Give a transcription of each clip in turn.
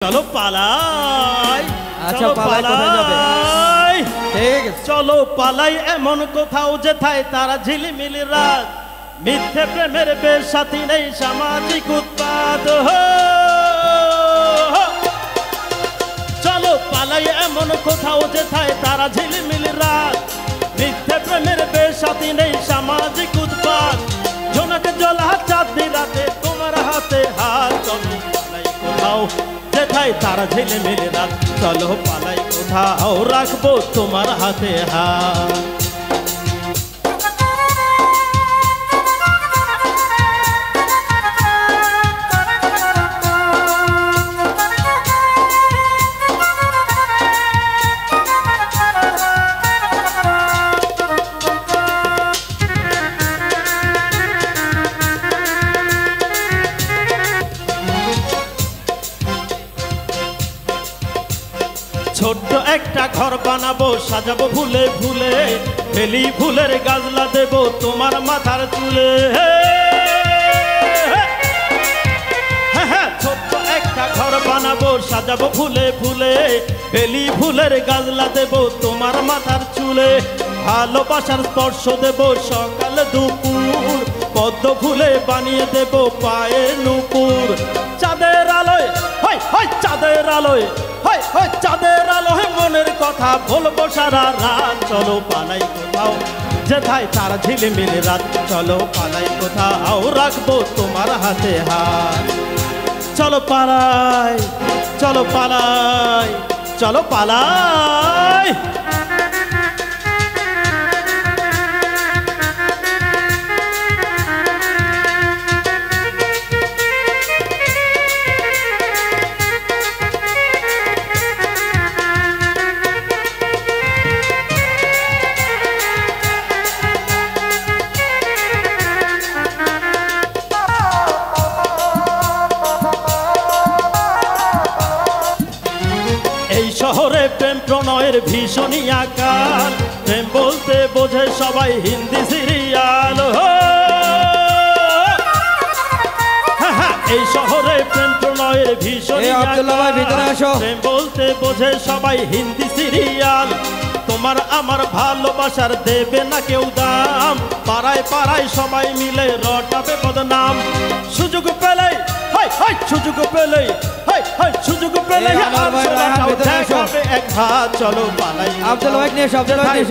চলো পালাই, আচ্ছা পালাই, কোথায় যাবে? ঠিক আছে, চলো পালাই এমন কোথাও যেথায় তারা ঝিলিমিলি রাত, মিথ্যে প্রেমের বেশ সাথী নেই সামাজিক উৎপাদ। চলো পালাই এমন কোথাও যেথায় তারা ঝিলিমিলি রাত, মিথ্যে প্রেমের বেশ সাথী নেই সামাজিক উৎপাদ। জোনাক জলা চাঁদনি রাতে তোমার হাতে হাত, চলো পালাই কোথাও যেথায় তারা ঝিলিমিলি রাত, চলো পালাই কোথাও রাখবো তোমার হাতে হাত। ছোট্ট একটা ঘর বানাবো, সাজাবো ফুলে ফুলে, বেলি ফুলের গাজলা দেব তোমার মাথার চুলে। ছোট্ট একটা ঘর বানাবো, সাজাবো ফুলে ফুলে, বেলি ফুলের গাজলা দেব তোমার মাথার চুলে। ভালোবাসার স্পর্শ দেব সকাল দুপুর, পদ্ম ফুলে বানিয়ে দেব পায়ের নুপুর। চাঁদের আলোয় হয় হয় চাঁদের আলোয় হয় হয় চাঁদের আলোয় মনের কথা বলবো সারা রাত, চলো পালাই কোথাও যেথায় তারা ঝিলিমিলি রাত, চলো পালাই কোথাও রাখবো তোমার হাতে হাত। চলো পালাই, চলো পালাই, চলো পালাই। শহরে প্রেম প্রণয়ের ভীষণই আকাল, প্রেম বলতে বোঝে সবাই হিন্দি সিরিয়াল। এই শহরে প্রেম প্রণয়ের ভীষণই আকাল, প্রেম বলতে বোঝে সবাই হিন্দি সিরিয়াল। তোমার আমার ভালোবাসার দেবে না কেউ দাম, পাড়ায় পাড়ায় সবাই মিলে রটাবে বদনাম। সুযোগ পেলে হয় হয় সুযোগ পেলে হয় হয় সুযোগ পেলে দেখাবে এক হাত, চলো পালাই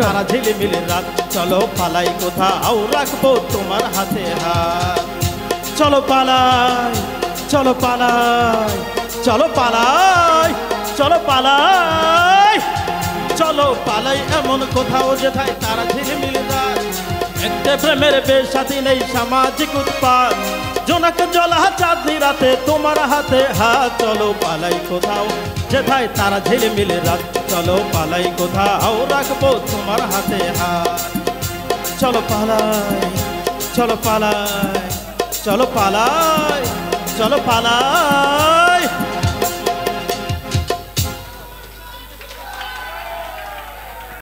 তারা ঝিলিমিলি রাত, চলো পালাই কোথাও রাখবো তোমার হাতে হাত। চলো পালাই, চলো পালাই, চলো পালাই, চলো পালাই, চলো পালাই এমন কোথাও যেথায় তারা ঝিলিমিলি রাত, মিথ্যে প্রেমের বেশ সাথী নেই সামাজিক উৎপাদ। জোনাক জলা চাঁদনি রাতে তোমার হাতে হাত, চলো পালাই কোথাও যেথায় তারা ঝিলিমিলি রাত, চলো পালাই কোথাও রাখবো তোমার হাতে হাত। চলো পালাই, চলো পালাই, চলো পালাই, চলো পালাই।